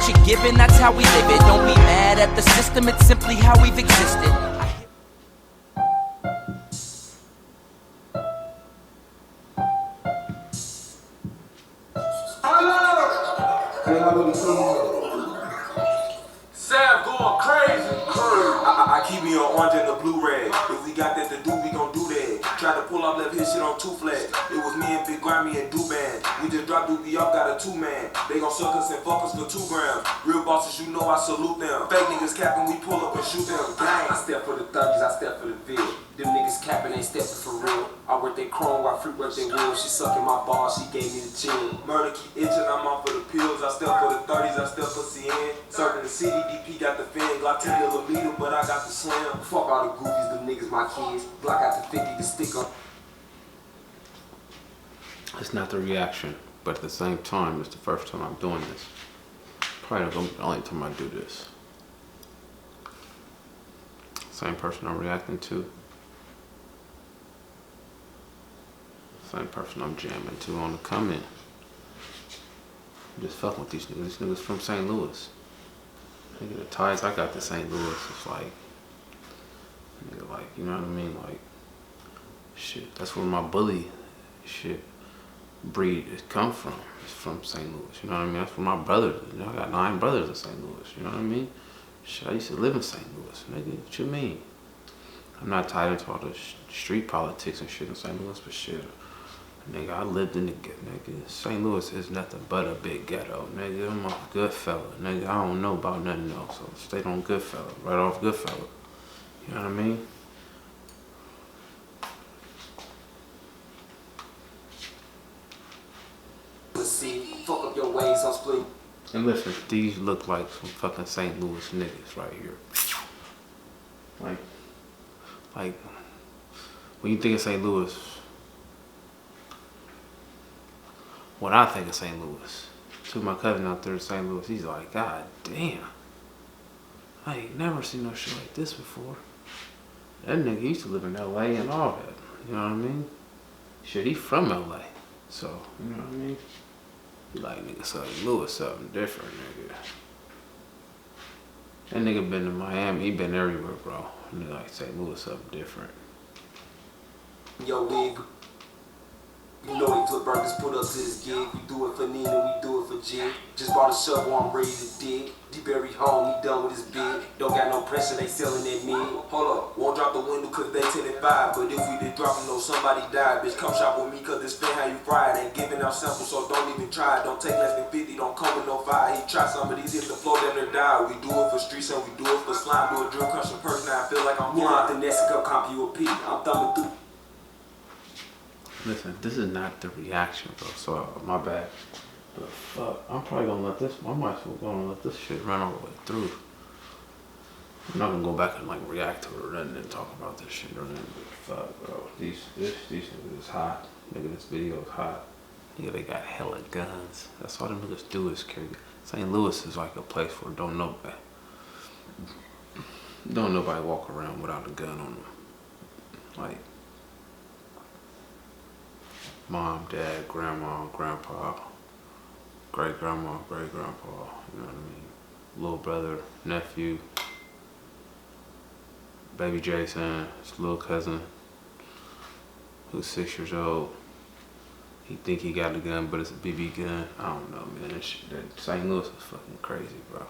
shit given, that's how we live it. Don't be mad at the system, it's simply how we've existed. Sav going crazy. I keep me on orange and the blue red. If we got that to do, we gon' do that. Try to pull up, left his shit on 2 flags. It was me and Big Grimeyy and Duban. We just dropped Doobie up, got a 2-man. They gon' suck us and fuck us for 2 grams. Real bosses, you know I salute them. Fake niggas capping, we pull up and shoot them. Gang. I step for the 30s, I step for the Ville. Them niggas capping, ain't stepping for real. I work they chrome while Fruit work they wheel. She sucking my ball, she gave me the chill. Murder keep itching, I'm off for the pills. I step for the 30s, I step for CN. Serving the city, DP got the fan. Glock 10 millimeter, but I got the slam. Fuck all the goofies, them niggas my kids. Block out the 50 to stick up. It's not the reaction, but at the same time, it's the first time I'm doing this. Probably not gonna be the only time I do this. Same person I'm reacting to. Same person I'm jamming to on the comment. I'm just fucking with these niggas. These niggas from St. Louis. Nigga, the ties I got to St. Louis, it's like, nigga, like, you know what I mean? Like, shit, that's where my bully shit breed it come from. It's from St. Louis, you know what I mean? That's where my brothers, you know, I got 9 brothers in St. Louis, you know what I mean? Shit, I used to live in St. Louis, nigga, what you mean? I'm not tied into all the street politics and shit in St. Louis, but shit, nigga, I lived in the ghetto, nigga. St. Louis is nothing but a big ghetto, nigga. I'm off Goodfella, nigga. I don't know about nothing else, so stay on Goodfella, right off Goodfella. You know what I mean? See, fuck up your ways on split. And listen, these look like some fucking St. Louis niggas right here. Like, when you think of St. Louis, what I think of St. Louis, to my cousin out there in St. Louis, he's like, God damn, I ain't never seen no shit like this before. That nigga used to live in LA and all that, you know what I mean? Shit, he from LA, so, you know what I mean? He like, nigga, St. Louis, something different, nigga. That nigga been to Miami, he been everywhere, bro. Nigga like St. Louis, something different. Yo, wig. You know he took burgers, put up to this gig. We do it for Nina, we do it for Jig. Just bought a shovel, I'm ready to dig. D-Berry home, he done with his bid. Don't got no pressure, they selling that mid. Hold up, won't drop the window cause they 10 and 5. But if we did drop them, know somebody died. Bitch, come shop with me cause this thing how you fry it. Ain't giving out samples, so don't even try it. Don't take less than 50, don't come with no fire. He try some of these, hit the floor, then they die. We do it for streets and we do it for slime. Do a drill crush in person, now I feel like I'm Pull out flying. the next cup, comp you a P. I'm thumbing through. Listen, this is not the reaction, bro, so my bad. But fuck, I'm probably gonna let this, I might as well gonna let this shit run all the way through. I'm not gonna go back and like react to it or nothing and talk about this shit or nothing, but fuck, bro. These niggas is hot. Nigga, this video is hot. Nigga, they got hella guns. That's all them niggas do is carry. St. Louis is like a place where don't nobody walk around without a gun on them. Like, mom, dad, grandma, grandpa, great-grandma, great-grandpa, you know what I mean? Little brother, nephew, baby Jason, his little cousin, who's 6 years old. He think he got a gun, but it's a BB gun. I don't know, man. That St. Louis is fucking crazy, bro.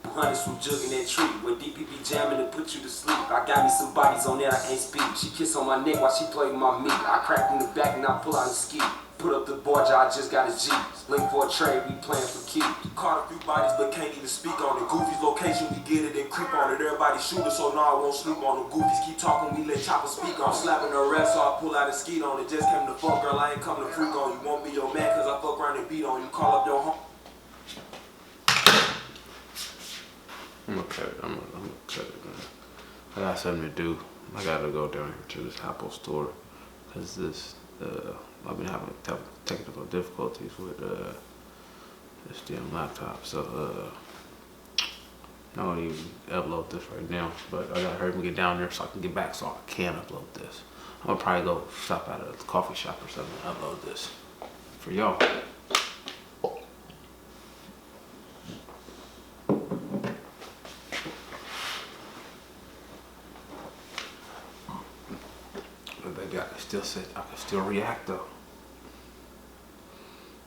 Hundreds from jugging that tree. When DPP jamming to put you to sleep. I got me some bodies on that I can't speak. She kiss on my neck while she play with my meat. I crack in the back and I pull out a ski. Put up the board, I just got a G. Link for a trade, we playing for keep. Caught a few bodies but can't even speak on it. Goofy's location, we get it and creep on it. Everybody shoot us, so now I won't sleep on them. Goofies keep talking, we let Chopper speak on. Slapping her rest, so I pull out a skeet on it. Just came to fuck, girl, I ain't come to freak on you. Won't be your man, cause I fuck around and beat on you. Call up your home. I'm gonna cut it, man. I got something to do. I gotta go down here to this Apple store because I've been having technical difficulties with this damn laptop. So I'm not gonna even upload this right now, but I gotta hurry and get down there so I can get back so I can upload this. I'm gonna probably go shop at a coffee shop or something and upload this for y'all. could still react though.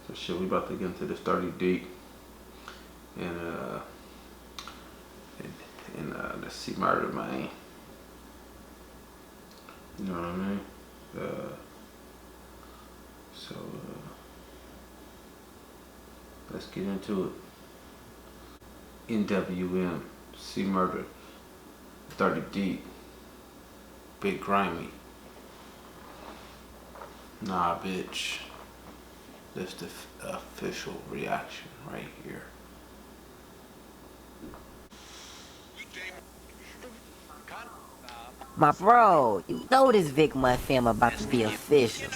So shit, we about to get into this 30 deep. And the Cee MURDAA, man. You know what I mean? So let's get into it. NWM Cee MURDAA, 30 deep, big Grimeyy. Nah, bitch. That's the official reaction right here. My bro, you know this Vic Mud film about to be official.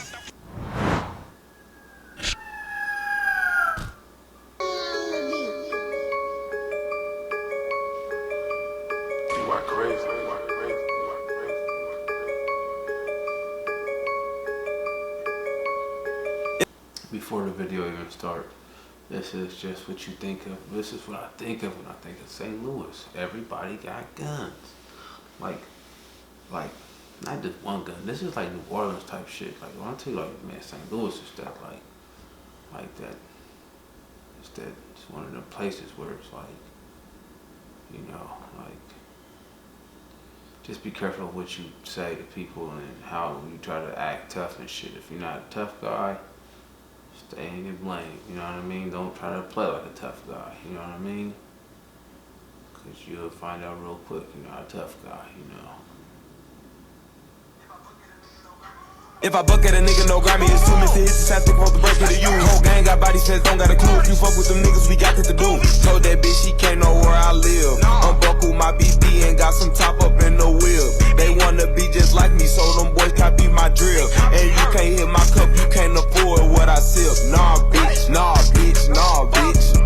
Before the video even starts, this is just what you think of. This is what I think of when I think of St. Louis. Everybody got guns. Like, not just one gun. This is like New Orleans type shit. Like, when I tell you, like, man, St. Louis is that, like that. It's one of them places where it's like, you know, like, just be careful of what you say to people and how you try to act tough and shit. If you're not a tough guy, stay in your lane, you know what I mean? Don't try to play like a tough guy, you know what I mean? Because you'll find out real quick you're not a tough guy, you know? If I buck at a nigga, no Grimeyy, it's 2 minutes to hit the tactic, supposed to break it to you. Whole gang got body says, don't got a clue. If you fuck with them niggas, we got it to do. Told that bitch she can't know where I live. Unbuckle my BB and got some top up in the wheel. They wanna be just like me, so them boys copy my drill. And you can't hit my cup, you can't afford what I sip. Nah, bitch, nah, bitch, nah, bitch.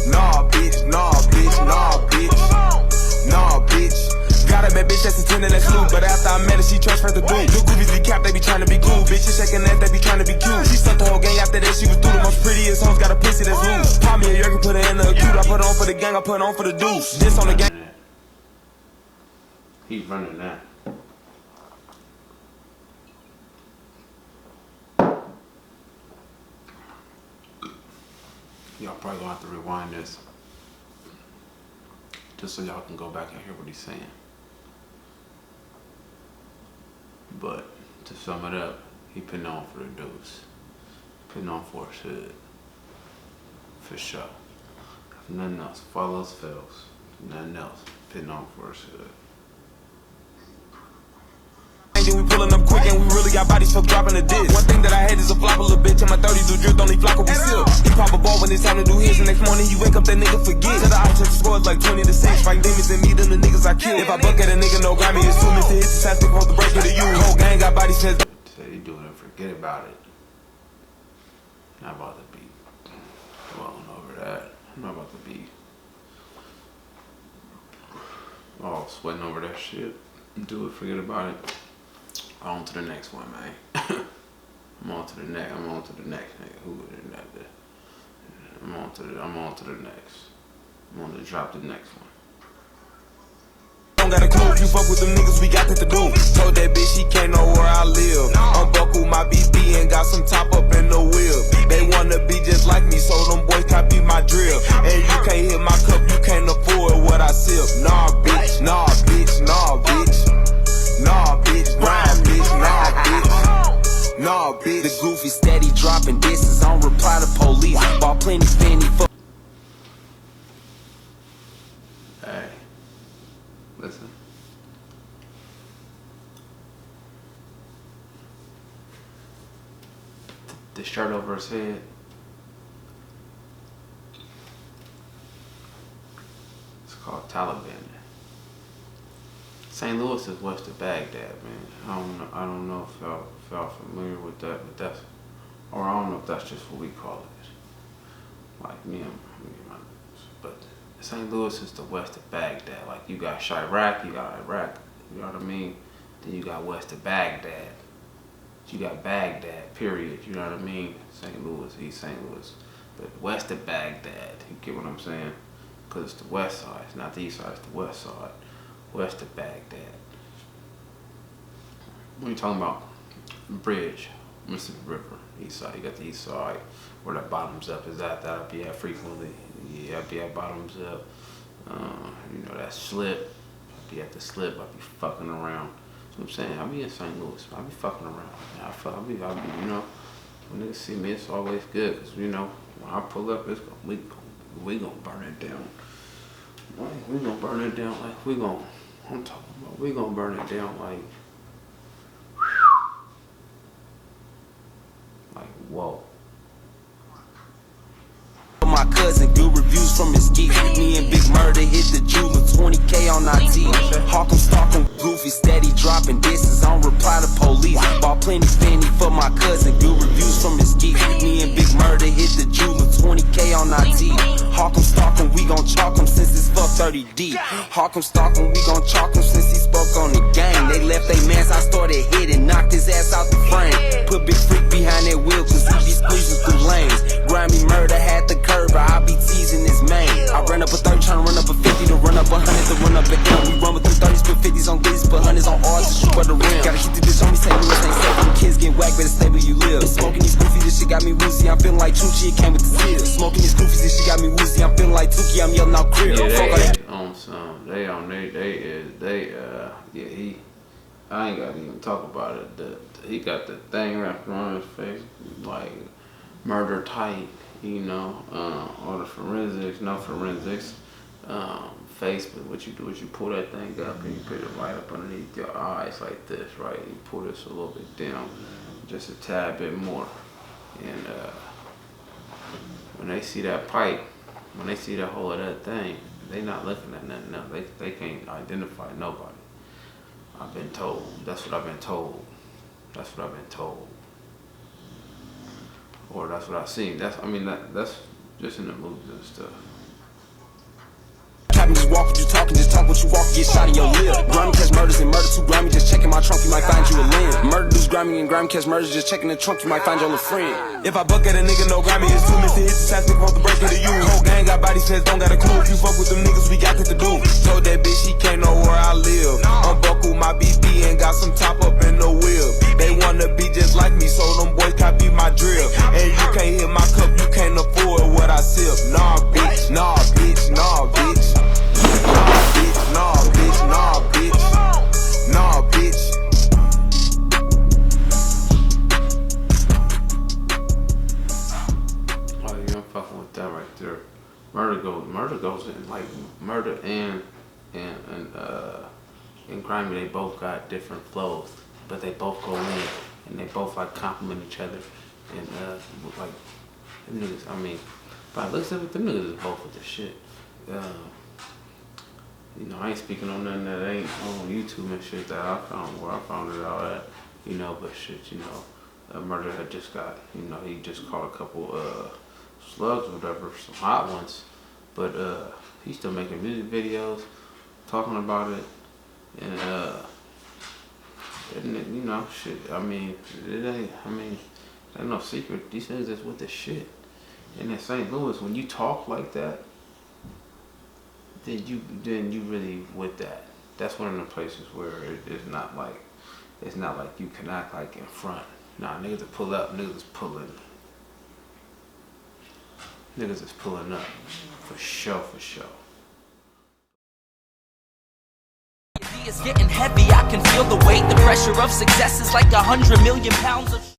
Nah, bitch, nah, bitch, nah, bitch. Nah, bitch. Got a bad bitch that's a 10 and that's loose. But after I met her, she transferred the dude. Little goofies be capped, they be trying to be cool. Bitches shaking ass, they be trying to be cute. She sucked the whole gang after that, she was through. The most prettiest hoes got a pussy that's loose. Pop me a yerkin, put her in the acute. I put her on for the gang, I put her on for the deuce. This on the gang. He's running that. Y'all probably gonna have to rewind this just so y'all can go back and hear what he's saying. But to sum it up, he putting on for the dudes. Putting on for his hood. For sure. If nothing else, if all else fails, nothing else, putting on for his hood. We pulling up quick and we really got bodies for dropping a disc. One thing that I hate is a flop a little bitch. And my 30s do drift, only flock will be silk. He pop a ball when it's time to do his. And next morning he wake up, that nigga forget. To the opposite scores like 20 to 6. Fight demons and me, them the niggas I kill. If I buck at a nigga, no Grimeyy, it's 2 minutes to hit the tactic, supposed to break it to you. Whole gang got bodies says. Say he doing it, forget about it. Not about to be dwelling over that. I'm not about to be all sweating over that shit. Do it, forget about it. On to the next one, man. I'm on to the next. I'm on to the next nigga. Who is that? I'm on to the next. I'm on to drop the next one. Don't got a clue. If you fuck with them niggas, we got that to do. Told that bitch she can't know where I live. Unbuckle my BB and got some top up in the wheel. They wanna be just like me, so them boys copy my drill. And you can't hit my cup, you can't afford what I sip. Nah, bitch, nah, bitch, nah, bitch. Nah, bitch, grind, bitch, nah, bitch. Nah, bitch. The goofy steady dropping disses on reply to police. Bought plenty fanny for. Hey, listen. The shirt over his head. It's called Taliban. St. Louis is west of Baghdad, man. I don't know if y'all familiar with that, but that's, or I don't know if that's just what we call it. Like me and my, but St. Louis is the west of Baghdad. Like you got Chirac, you got Iraq, you know what I mean? Then you got west of Baghdad. You got Baghdad, period, you know what I mean? St. Louis, East St. Louis. But west of Baghdad, you get what I'm saying? Because it's the west side, it's not the east side, it's the west side. West of Baghdad. What are you talking about? Bridge, Mississippi River, east side. You got the east side where that bottoms up is at. That'll be at frequently. Yeah, I'll be at bottoms up. You know, that slip. I'll be at the slip. I'll be fucking around. That's what I'm saying. I'll be in St. Louis. I'll be fucking around. I'll be, you know, when niggas see me, it's always good. Cause you know, when I pull up, it's we gonna burn it down. We gonna burn it down like we gonna. I'm talking about we gonna burn it down like whoa. My cousin, good reviews from his geek. Me and Big Murda hit the jeweler, 20K on IT. Hawk 'em, stalk 'em, goofy, steady dropping disses. I don't reply to police. Bought plenty fanny for my cousin, good reviews from his geek. Me and Big Murda hit the jeweler, 20K on IT. Hawk 'em, stalk 'em, we gon' chalk 'em since it's fuck 30 deep. Hawk 'em, stalk 'em, we gon' chalk 'em since he spoke on the game. They left they mans, I started hitting, knocked his ass out the frame. Put Big Freak behind that wheel, cause he be squeezing through lanes. Grimeyy Murda had the curve, I be teasing his main. I run up a 30, tryna run up a 50, to run up 100, to run up an M. We run with them 30s, put 50s on glizzies, put 100s on R's to shoot by the rim. Gotta keep the bitch on me, St. Louis ain't safe. Them kids getting whacked, better stay where you live. Smoking these goofies, this shit got me woozy. I'm feeling like Tucci, it came with the seal. Smoking these goofies, this shit got me woozy. I'm feeling like Tuki, I'm yelling out crib. Yeah, they on some. They on yeah, he. I ain't gotta even talk about it. He got the thing wrapped around his face, like murder tight, you know. All the forensics, no forensics. Face, but what you do is you pull that thing up and you put it right up underneath your eyes like this, right? You pull this a little bit down, just a tad bit more, and when they see that pipe, when they see the whole of that thing, they not looking at nothing else. They can't identify nobody. I've been told. That's what I've been told. That's what I've been told. Or that's what I've seen. That's just in the movies and stuff. Just walk what you talking, just talk what you walk, get shot in your lip. Grimeyy catch murders and murder too Grimeyy, just checking my trunk, you might find you a limb. Murder dudes Grimeyy and Grimeyy catch murders, just checking the trunk, you might find your little friend. If I buck at a nigga, no Grimeyy, it's 2 minutes to hit the shots, nigga want the break of the you. Whole gang got body says, don't got a clue. If you fuck with them niggas, we got that to do. Told that bitch she can't know where I live. Unbuckle my BB and got some top up in the wheel. They wanna be just like me, so them boys copy my drill. And you can't hit my cup, you can't afford what I sip. Nah bitch, nah bitch, nah bitch. Nah, bitch, nah, bitch, nah, bitch. Oh, yeah, I'm fucking with that right there. Murder goes in, like, Murda and Grimeyy, they both got different flows, but they both go in, and they both, like, complement each other, and, like, them niggas, I mean, by the looks of it, them niggas is both with the shit. You know, I ain't speaking on nothing that ain't on YouTube and shit that I found, where I found it out at, you know, but shit, you know, Murda had just got, you know, he just caught a couple, slugs or whatever, some hot ones, but, he's still making music videos, talking about it, and, you know, shit, I mean, ain't no secret, these niggas is with the shit, and in St. Louis, when you talk like that, then you really with that. That's one of the places where it's not like you can act like in front. Nah, niggas that pull up, niggas is pulling. Niggas is pulling up. For sure, for sure. It's getting heavy, I can feel the weight. The pressure of success is like 100 million pounds of